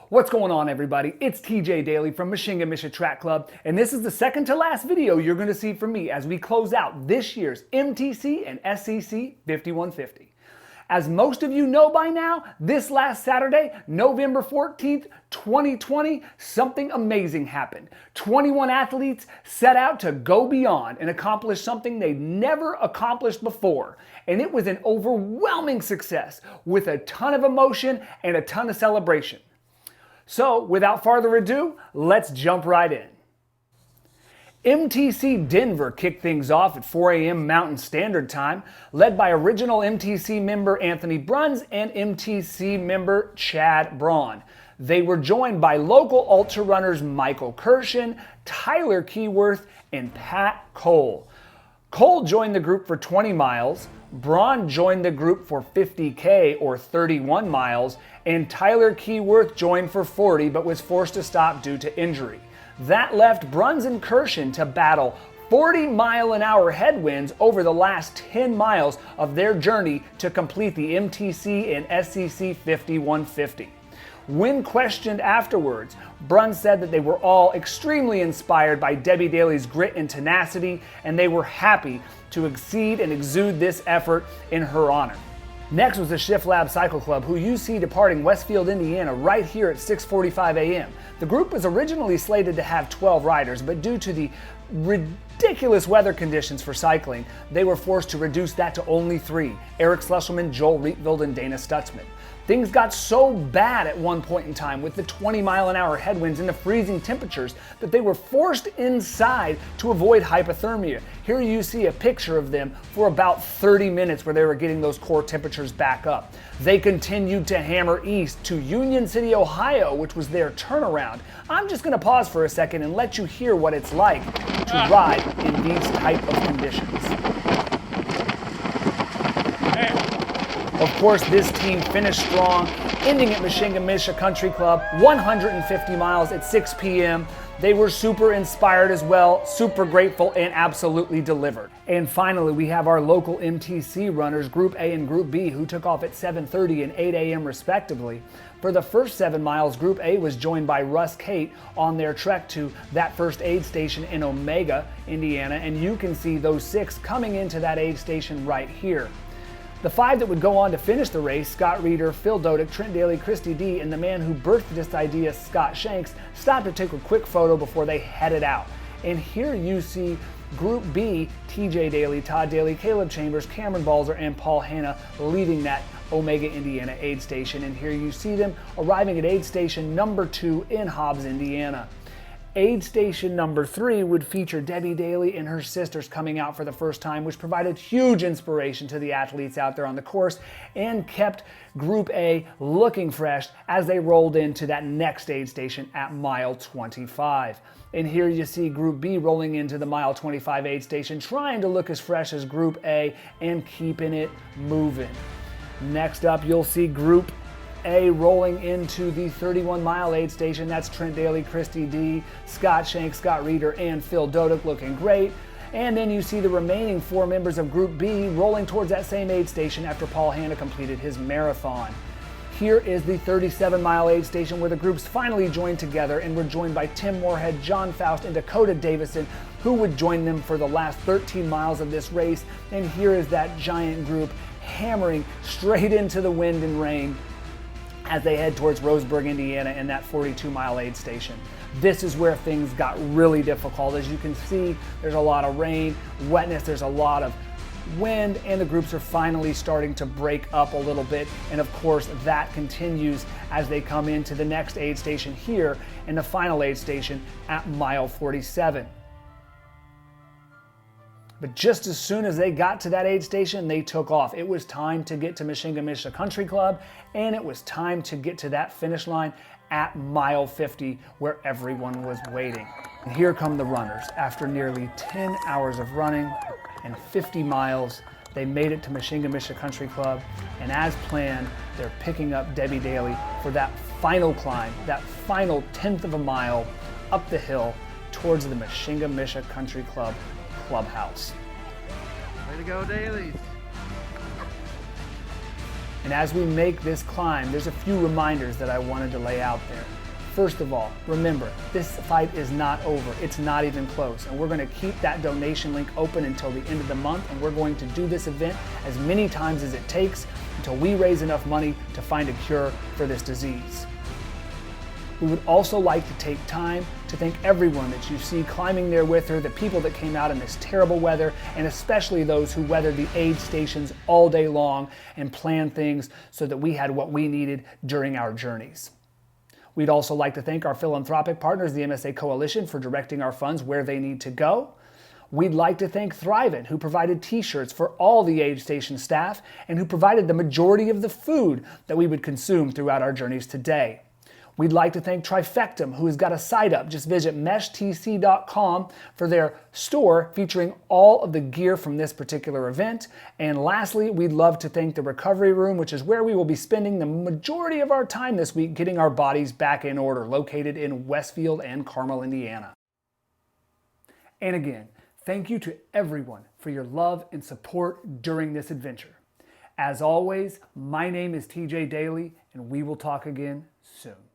What's going on, everybody? It's TJ Daly from Mishinga Track Club, and this is the second to last video you're going to see from me as we close out this year's MTC and SCC 5150. As most of you know by now, this last Saturday, November 14th, 2020, something amazing happened. 21 athletes set out to go beyond and accomplish something they'd never accomplished before. And it was an overwhelming success with a ton of emotion and a ton of celebration. So, without further ado, let's jump right in. MTC Denver kicked things off at 4 a.m. Mountain Standard Time, led by original MTC member Anthony Bruns and MTC member Chad Braun. They were joined by local ultra runners Michael Kirshen, Tyler Keyworth, and Pat Cole. Cole joined the group for 20 miles, Braun joined the group for 50K or 31 miles, and Tyler Keyworth joined for 40 but was forced to stop due to injury. That left Bruns and Kirshen to battle 40-mile-an-hour headwinds over the last 10 miles of their journey to complete the MTC and SCC 5150. When questioned afterwards, Bruns said that they were all extremely inspired by Debbie Daly's grit and tenacity, and they were happy to exceed and exude this effort in her honor. Next was the Shift Lab Cycle Club, who you see departing Westfield, Indiana right here at 6:45 a.m. The group was originally slated to have 12 riders, but due to the ridiculous weather conditions for cycling, they were forced to reduce that to only 3, Eric Schlesselman, Joel Rietveld, and Dana Stutzman. Things got so bad at one point in time with the 20-mile-an-hour headwinds and the freezing temperatures that they were forced inside to avoid hypothermia. Here you see a picture of them for about 30 minutes where they were getting those core temperatures back up. They continued to hammer east to Union City, Ohio, which was their turnaround. I'm just going to pause for a second and let you hear what it's like to ride in these type of conditions. Of course, this team finished strong, ending at Mishinga Country Club, 150 miles at 6 p.m. They were super inspired as well, super grateful, and absolutely delivered. And finally, we have our local MTC runners, Group A and Group B, who took off at 7:30 and 8 a.m. respectively. For the first 7 miles, Group A was joined by Russ Kate on their trek to that first aid station in Omega, Indiana, and you can see those 6 coming into that aid station right here. The 5 that would go on to finish the race, Scott Reeder, Phil Dodick, Trent Daly, Christy D, and the man who birthed this idea, Scott Shanks, stopped to take a quick photo before they headed out. And here you see Group B, TJ Daly, Todd Daly, Caleb Chambers, Cameron Balzer, and Paul Hanna leaving that Omega, Indiana aid station. And here you see them arriving at aid station number 2 in Hobbs, Indiana. Aid station number 3 would feature Debbie Daly and her sisters coming out for the first time, which provided huge inspiration to the athletes out there on the course and kept Group A looking fresh as they rolled into that next aid station at mile 25. And here you see Group B rolling into the mile 25 aid station, trying to look as fresh as Group A and keeping it moving. Next up, you'll see Group A rolling into the 31-mile aid station. That's Trent Daly, Christy D, Scott Shanks, Scott Reeder, and Phil Dodick looking great. And then you see the remaining 4 members of Group B rolling towards that same aid station after Paul Hanna completed his marathon. Here is the 37-mile aid station where the groups finally joined together and were joined by Tim Moorhead, John Faust, and Dakota Davison, who would join them for the last 13 miles of this race. And here is that giant group hammering straight into the wind and rain as they head towards Roseburg, Indiana, in that 42-mile aid station. This is where things got really difficult. As you can see, there's a lot of rain, wetness, there's a lot of wind, and the groups are finally starting to break up a little bit. And of course, that continues as they come into the next aid station here and the final aid station at mile 47. But just as soon as they got to that aid station, they took off. It was time to get to Mishinga Country Club, and it was time to get to that finish line at mile 50 where everyone was waiting. And here come the runners. After nearly 10 hours of running and 50 miles, they made it to Mishinga Country Club, and as planned, they're picking up Debbie Daly for that final climb, that final 1/10 of a mile up the hill towards the Mishinga Country Club clubhouse. Way to go, Dailies. And as we make this climb, there's a few reminders that I wanted to lay out there. First of all, remember, this fight is not over. It's not even close. And we're going to keep that donation link open until the end of the month. And we're going to do this event as many times as it takes until we raise enough money to find a cure for this disease. We would also like to take time to thank everyone that you see climbing there with her, the people that came out in this terrible weather, and especially those who weathered the aid stations all day long and planned things so that we had what we needed during our journeys. We'd also like to thank our philanthropic partners, the MSA Coalition, for directing our funds where they need to go. We'd like to thank Thrivent, who provided t-shirts for all the aid station staff and who provided the majority of the food that we would consume throughout our journeys today. We'd like to thank Trifectum, who has got a site up. Just visit meshtc.com for their store featuring all of the gear from this particular event. And lastly, we'd love to thank the Recovery Room, which is where we will be spending the majority of our time this week getting our bodies back in order, located in Westfield and Carmel, Indiana. And again, thank you to everyone for your love and support during this adventure. As always, my name is TJ Daly, and we will talk again soon.